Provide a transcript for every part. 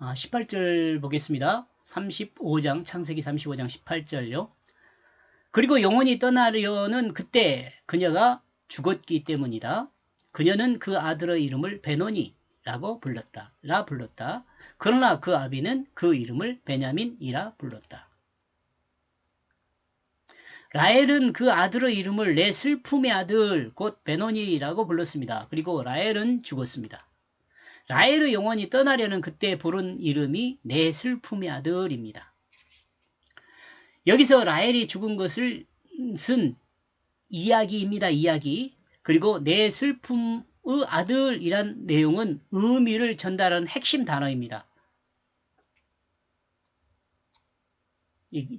18절 보겠습니다. 35장, 창세기 35장 18절요. 그리고 영원히 떠나려는 그때 그녀가 죽었기 때문이다. 그녀는 그 아들의 이름을 베노니라고 불렀다. 그러나 그 아비는 그 이름을 베냐민이라 불렀다. 라헬은 그 아들의 이름을 내 슬픔의 아들 곧 베노니라고 불렀습니다. 그리고 라헬은 죽었습니다. 라헬의 영혼이 떠나려는 그때 부른 이름이 내 슬픔의 아들입니다. 여기서 라헬이 죽은 것을 쓴 이야기입니다. 이야기. 그리고 내 슬픔의 아들이란 내용은 의미를 전달하는 핵심 단어입니다.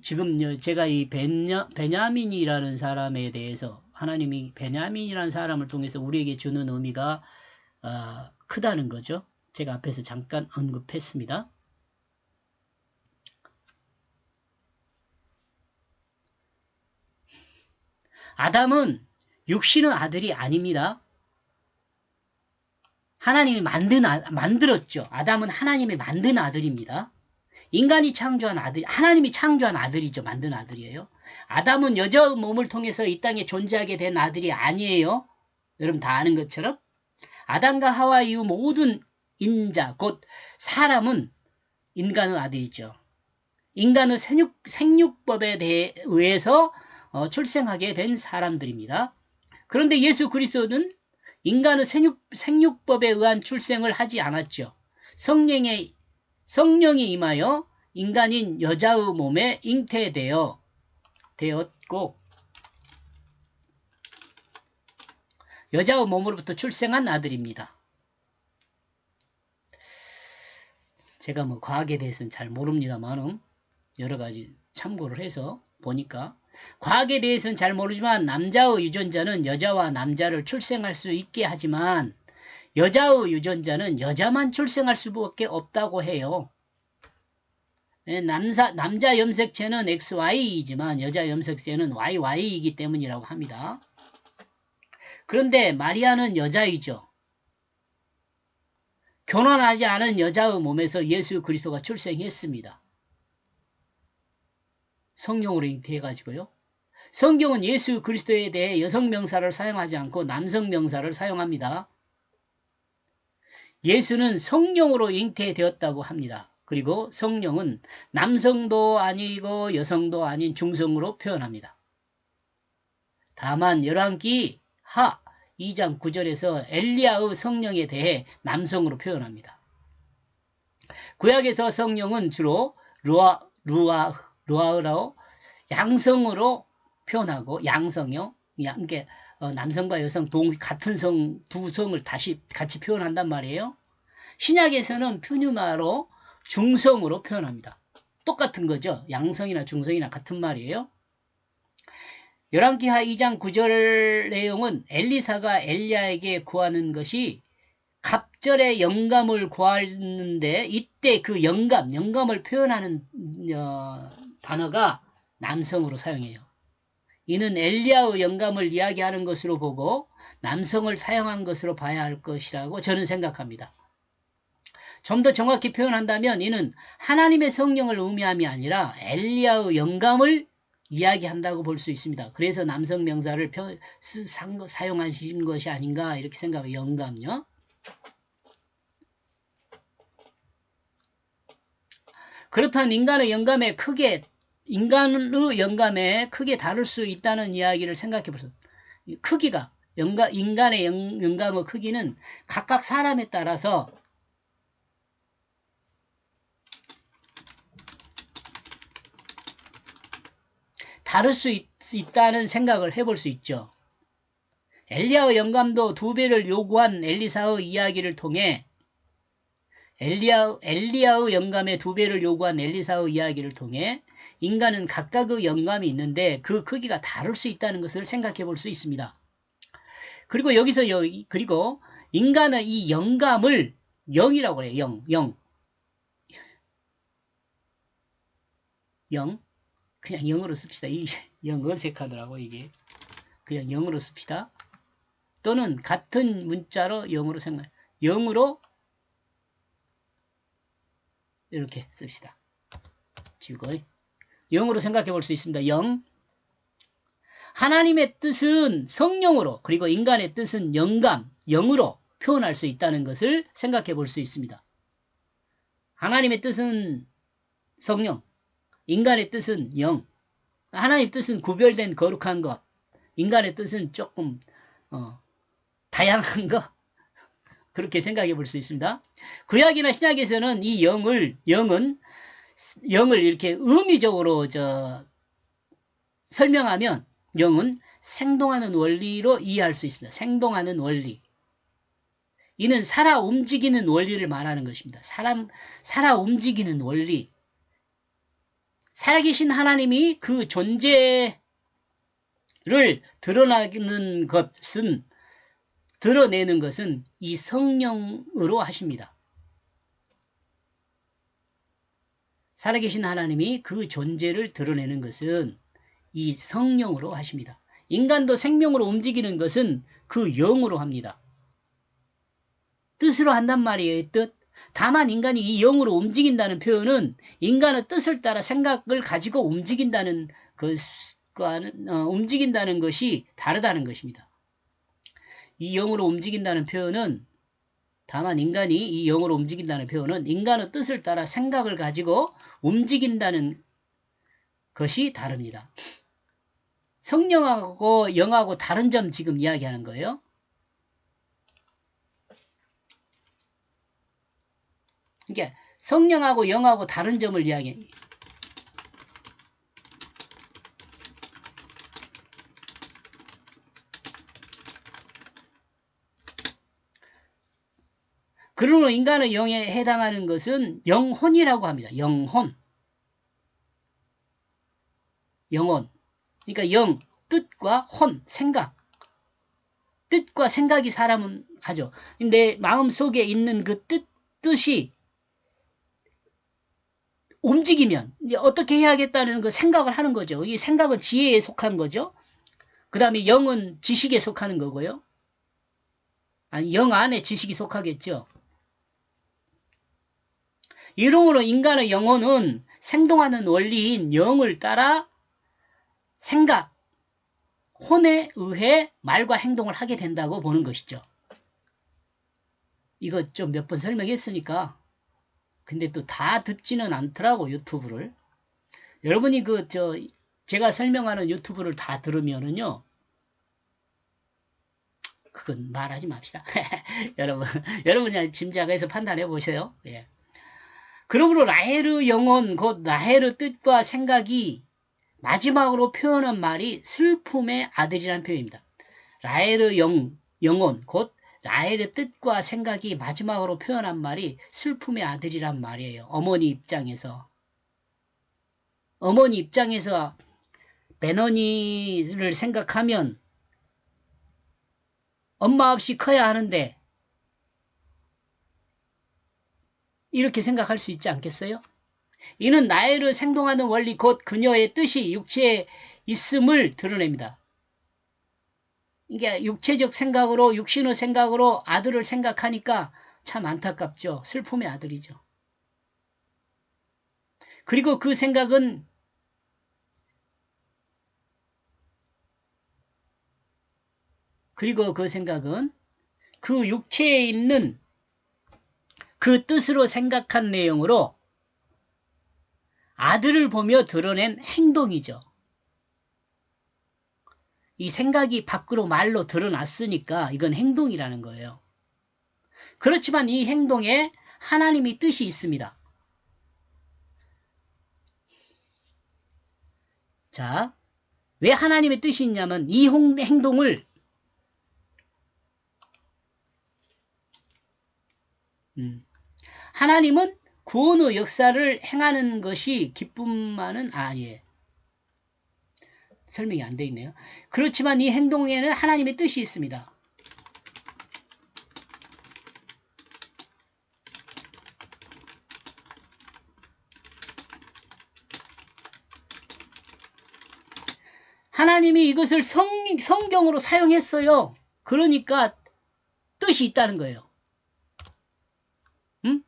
지금 제가 이 베냐민이라는 사람에 대해서 하나님이 베냐민이라는 사람을 통해서 우리에게 주는 의미가 크다는 거죠. 제가 앞에서 잠깐 언급했습니다. 아담은 육신의 아들이 아닙니다. 하나님이 만들었죠. 아담은 하나님이 만든 아들입니다. 인간이 창조한 아들, 하나님이 창조한 아들이죠. 만든 아들이에요. 아담은 여자의 몸을 통해서 이 땅에 존재하게 된 아들이 아니에요. 여러분 다 아는 것처럼. 아담과 하와 이후 모든 인자, 곧 사람은 인간의 아들이죠. 인간의 생육법에 의해서 출생하게 된 사람들입니다. 그런데 예수 그리스도는 인간의 생육법에 의한 출생을 하지 않았죠. 성령이 임하여 인간인 여자의 몸에 잉태되었고 여자의 몸으로부터 출생한 아들입니다. 제가 과학에 대해서는 잘 모릅니다만 여러 가지 참고를 해서 보니까 과학에 대해서는 잘 모르지만 남자의 유전자는 여자와 남자를 출생할 수 있게 하지만 여자의 유전자는 여자만 출생할 수밖에 없다고 해요. 남자 염색체는 XY이지만 여자 염색체는 YY이기 때문이라고 합니다. 그런데 마리아는 여자이죠. 결혼하지 않은 여자의 몸에서 예수 그리스도가 출생했습니다. 성령으로 잉태해가지고요. 성경은 예수 그리스도에 대해 여성 명사를 사용하지 않고 남성 명사를 사용합니다. 예수는 성령으로 잉태되었다고 합니다. 그리고 성령은 남성도 아니고 여성도 아닌 중성으로 표현합니다. 다만 열왕기 하 2장 9절에서 엘리야의 성령에 대해 남성으로 표현합니다. 구약에서 성령은 주로 루아흐라고 양성으로 표현하고 양성요. 그러니까 남성과 여성 같은 성 두 성을 같이 표현한단 말이에요. 신약에서는 푸뉴마로 중성으로 표현합니다. 똑같은 거죠. 양성이나 중성이나 같은 말이에요. 열왕기하 2장 9절 내용은 엘리사가 엘리야에게 구하는 것이 갑절의 영감을 구하는데 이때 그 영감을 표현하는 단어가 남성으로 사용해요. 이는 엘리야의 영감을 이야기하는 것으로 보고 남성을 사용한 것으로 봐야 할 것이라고 저는 생각합니다. 좀 더 정확히 표현한다면 이는 하나님의 성령을 의미함이 아니라 엘리야의 영감을 이야기한다고 볼 수 있습니다. 그래서 남성 명사를 사용하신 것이 아닌가 이렇게 생각해요. 영감요. 그렇다면 인간의 영감에 크게 다룰 수 있다는 이야기를 생각해 보세요. 크기가 인간의 영감의 크기는 각각 사람에 따라서 다를 수 있다는 생각을 해볼 수 있죠. 엘리야의 영감도 2배를 요구한 엘리사의 이야기를 통해 엘리야의 영감에 2배를 요구한 엘리사의 이야기를 통해 인간은 각각의 영감이 있는데 그 크기가 다를 수 있다는 것을 생각해 볼 수 있습니다. 그리고 여기서 그리고 인간은 이 영감을 영이라고 해요. 영. 그냥 영어로 씁시다. 영 어색하더라고 이게. 그냥 영어로 씁시다. 또는 같은 문자로 영어로 생각. 영으로 이렇게 씁시다. 지우고 영으로 생각해 볼 수 있습니다. 영. 하나님의 뜻은 성령으로 그리고 인간의 뜻은 영감, 영으로 표현할 수 있다는 것을 생각해 볼 수 있습니다. 하나님의 뜻은 성령, 인간의 뜻은 영. 하나님의 뜻은 구별된 거룩한 것, 인간의 뜻은 조금 다양한 것, 그렇게 생각해 볼 수 있습니다. 구약이나 신약에서는 이 영은 이렇게 의미적으로 설명하면 영은 생동하는 원리로 이해할 수 있습니다. 생동하는 원리. 이는 살아 움직이는 원리를 말하는 것입니다. 살아 움직이는 원리. 살아계신 하나님이 그 존재를 드러내는 것은 이 성령으로 하십니다. 살아계신 하나님이 그 존재를 드러내는 것은 이 성령으로 하십니다. 인간도 생명으로 움직이는 것은 그 영으로 합니다. 뜻으로 한단 말이에요. 뜻. 다만 인간이 이 영으로 움직인다는 표현은 인간의 뜻을 따라 생각을 가지고 움직인다는 것이 다르다는 것입니다. 이 영으로 움직인다는 표현은 다만 인간이 이 영으로 움직인다는 표현은 인간의 뜻을 따라 생각을 가지고 움직인다는 것이 다릅니다. 성령하고 영하고 다른 점 지금 이야기하는 거예요. 그러니까 성령하고 영하고 다른 점을 이야기해요. 그러므로 인간의 영에 해당하는 것은 영혼이라고 합니다. 영혼. 영혼. 그러니까 영, 뜻과 혼, 생각. 뜻과 생각이 사람은 하죠. 내 마음속에 있는 그 뜻이 움직이면 이제 어떻게 해야겠다는 그 생각을 하는 거죠. 이 생각은 지혜에 속한 거죠. 그 다음에 영은 지식에 속하는 거고요. 아니, 영 안에 지식이 속하겠죠. 이러므로 인간의 영혼은 생동하는 원리인 영을 따라 생각, 혼에 의해 말과 행동을 하게 된다고 보는 것이죠. 이거 좀 몇 번 설명했으니까 근데 또 다 듣지는 않더라고 유튜브를. 여러분이 제가 설명하는 유튜브를 다 들으면은요 그건 말하지 맙시다. 여러분이 짐작해서 판단해 보세요. 예. 그러므로 라헬의 영혼 곧 라헬의 뜻과 생각이 마지막으로 표현한 말이 슬픔의 아들이라는 표현입니다. 라헬의 영혼 곧 라헬의 뜻과 생각이 마지막으로 표현한 말이 슬픔의 아들이란 말이에요. 어머니 입장에서 베너니를 생각하면 엄마 없이 커야 하는데 이렇게 생각할 수 있지 않겠어요? 이는 라헬의 생동하는 원리 곧 그녀의 뜻이 육체에 있음을 드러냅니다. 이게 육체적 생각으로 육신의 생각으로 아들을 생각하니까 참 안타깝죠. 슬픔의 아들이죠. 그리고 그 생각은 그 육체에 있는 그 뜻으로 생각한 내용으로 아들을 보며 드러낸 행동이죠. 이 생각이 밖으로 말로 드러났으니까 이건 행동이라는 거예요. 그렇지만 이 행동에 하나님의 뜻이 있습니다. 자, 왜 하나님의 뜻이 있냐면 이 행동을 하나님은 구원의 역사를 행하는 것이 기쁨만은 아니에요. 설명이 안 돼 있네요. 그렇지만 이 행동에는 하나님의 뜻이 있습니다. 하나님이 이것을 성경으로 사용했어요. 그러니까 뜻이 있다는 거예요. 응?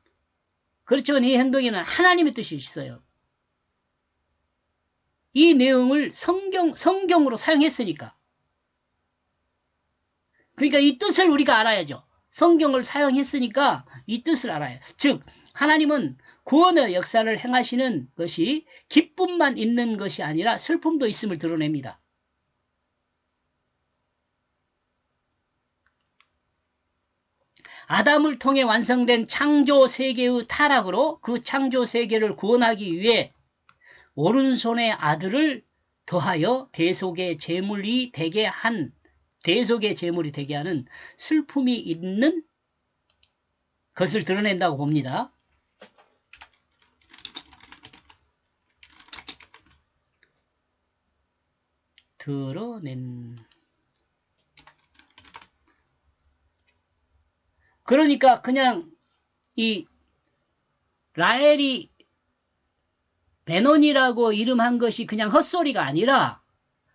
그렇지만 이 행동에는 하나님의 뜻이 있어요. 이 내용을 성경으로 사용했으니까. 그러니까 이 뜻을 우리가 알아야죠. 성경을 사용했으니까 이 뜻을 알아요. 즉 하나님은 구원의 역사를 행하시는 것이 기쁨만 있는 것이 아니라 슬픔도 있음을 드러냅니다. 아담을 통해 완성된 창조 세계의 타락으로 그 창조 세계를 구원하기 위해 오른손의 아들을 더하여 대속의 제물이 되게 하는 슬픔이 있는 것을 드러낸다고 봅니다. 그러니까 그냥 이 라헬이 베논이라고 이름한 것이 그냥 헛소리가 아니라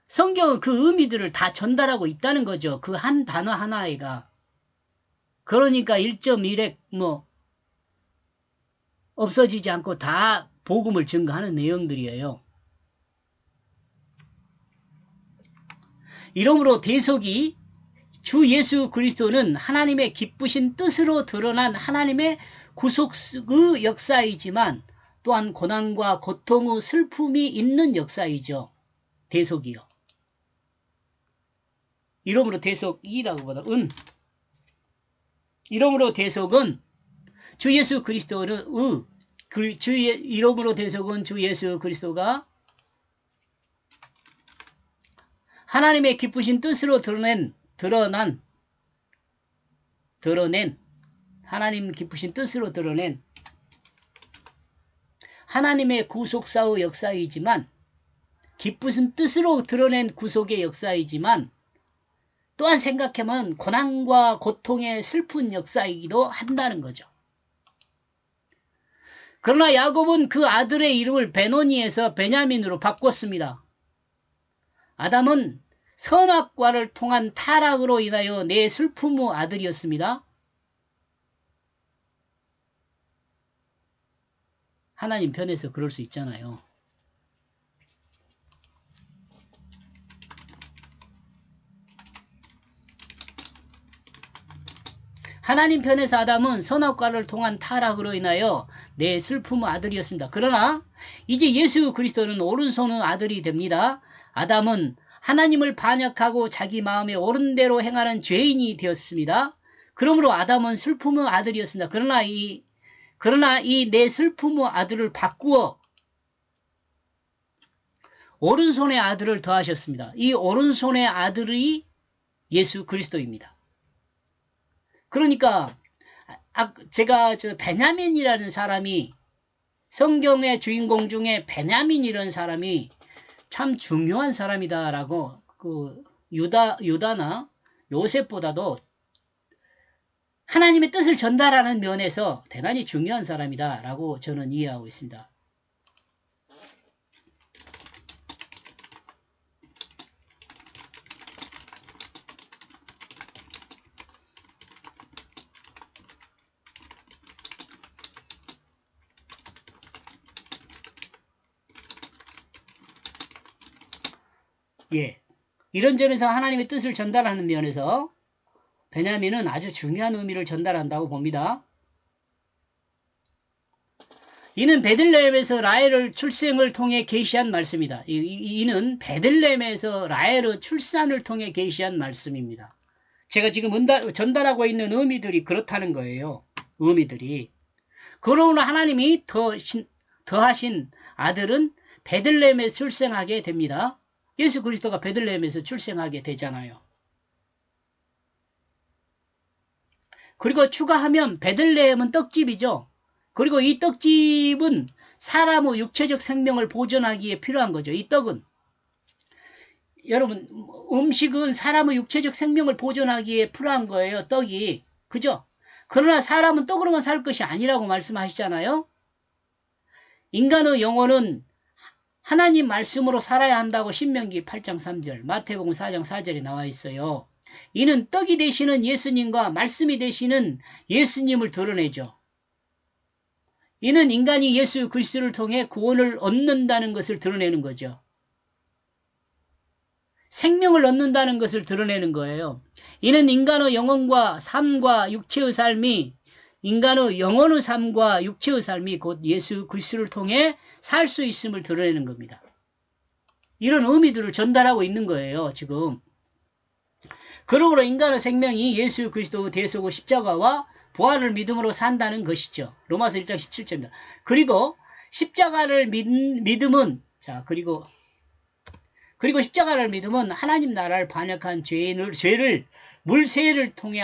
성경은 그 의미들을 다 전달하고 있다는 거죠. 그 한 단어 하나에가. 그러니까 1.1핵 없어지지 않고 다 복음을 증거하는 내용들이에요. 이러므로 대속이 주 예수 그리스도는 하나님의 기쁘신 뜻으로 드러난 하나님의 구속의 역사이지만 또한 고난과 고통의 슬픔이 있는 역사이죠. 대속이요. 이러므로 대속이라고보다 이러므로 대속은 주 예수 그리스도는 이러므로 대속은 주 예수 그리스도가 하나님의 기쁘신 뜻으로 드러낸 하나님 기쁘신 뜻으로 드러낸 하나님의 구속사의 역사이지만 기쁘신 뜻으로 드러낸 구속의 역사이지만 또한 생각하면 고난과 고통의 슬픈 역사이기도 한다는 거죠. 그러나 야곱은 그 아들의 이름을 베노니에서 베냐민으로 바꿨습니다. 아담은 선악과를 통한 타락으로 인하여 내 슬픔의 아들이었습니다. 하나님 편에서 그럴 수 있잖아요. 하나님 편에서 아담은 선악과를 통한 타락으로 인하여 내 슬픔의 아들이었습니다. 그러나 이제 예수 그리스도는 오른손의 아들이 됩니다. 아담은 하나님을 반역하고 자기 마음에 옳은 대로 행하는 죄인이 되었습니다. 그러므로 아담은 슬픔의 아들이었습니다. 그러나 이 내 슬픔의 아들을 바꾸어 오른손의 아들을 더하셨습니다. 이 오른손의 아들이 예수 그리스도입니다. 그러니까 제가 베냐민이라는 사람이 성경의 주인공 중에 베냐민이라는 사람이 참 중요한 사람이다라고 그 유다나 요셉보다도 하나님의 뜻을 전달하는 면에서 대단히 중요한 사람이다라고 저는 이해하고 있습니다. 예, 이런 점에서 하나님의 뜻을 전달하는 면에서 베냐민은 아주 중요한 의미를 전달한다고 봅니다. 이는 베들레헴에서 라헬의 출생을 통해 계시한 말씀이다. 이는 베들레헴에서 라헬의 출산을 통해 계시한 말씀입니다. 제가 지금 전달하고 있는 의미들이 그렇다는 거예요. 의미들이. 그러므로 하나님이 더하신 아들은 베들레헴에 출생하게 됩니다. 예수 그리스도가 베들레헴에서 출생하게 되잖아요. 그리고 추가하면 베들레헴은 떡집이죠. 그리고 이 떡집은 사람의 육체적 생명을 보존하기에 필요한 거죠. 이 떡은. 여러분, 음식은 사람의 육체적 생명을 보존하기에 필요한 거예요. 떡이. 그죠? 그러나 사람은 떡으로만 살 것이 아니라고 말씀하시잖아요. 인간의 영혼은 하나님 말씀으로 살아야 한다고 신명기 8장 3절, 마태복음 4장 4절에 나와 있어요. 이는 떡이 되시는 예수님과 말씀이 되시는 예수님을 드러내죠. 이는 인간이 예수 그리스도를 통해 구원을 얻는다는 것을 드러내는 거죠. 생명을 얻는다는 것을 드러내는 거예요. 이는 인간의 영혼과 삶과 육체의 삶이 인간의 영혼의 삶과 육체의 삶이 곧 예수 그리스도를 통해 살 수 있음을 드러내는 겁니다. 이런 의미들을 전달하고 있는 거예요, 지금. 그러므로 인간의 생명이 예수 그리스도의 대속의 십자가와 부활을 믿음으로 산다는 것이죠. 로마서 1장 17절입니다. 그리고 십자가를 믿음은 그리고 십자가를 믿음은 하나님 나라를 반역한 죄를 물세례를 통해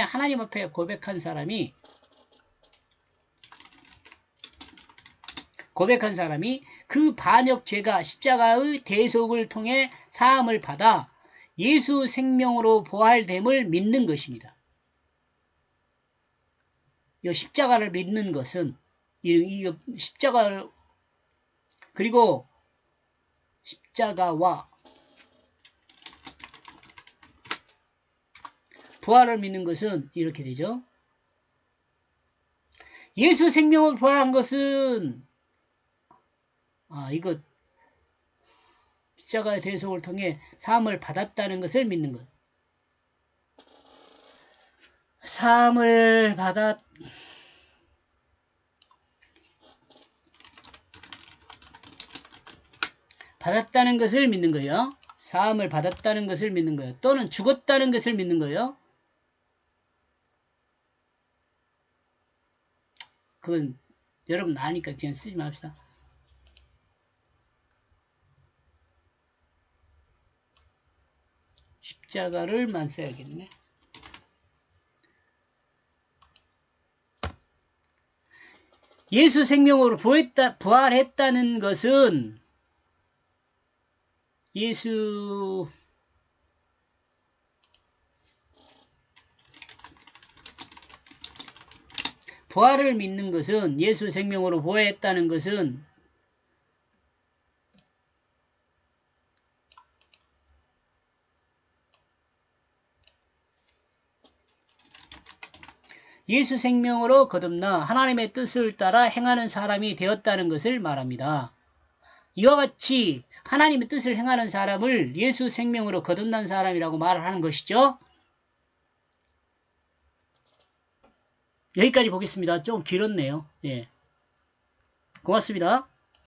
하나님 앞에 고백한 사람이 그 반역 죄가 십자가의 대속을 통해 사함을 받아 예수 생명으로 부활됨을 믿는 것입니다. 이 십자가를 믿는 것은 이 십자가를 그리고 십자가와 부활을 믿는 것은 이렇게 되죠. 예수 생명을 부활한 것은 이거 십자가의 대속을 통해 사함을 받았다는 것을 믿는 것. 사함을 받았다는 것을 믿는 거예요. 사함을 받았다는 것을 믿는 거예요. 또는 죽었다는 것을 믿는 거예요. 그건 여러분 아니까 그냥 쓰지 맙시다. 십자가를만 써야겠네. 예수 생명으로 부활했다는 것은 부활을 믿는 것은 예수 생명으로 부활했다는 것은 예수 생명으로 거듭나 하나님의 뜻을 따라 행하는 사람이 되었다는 것을 말합니다. 이와 같이 하나님의 뜻을 행하는 사람을 예수 생명으로 거듭난 사람이라고 말을 하는 것이죠. 여기까지 보겠습니다. 좀 길었네요. 예. 고맙습니다.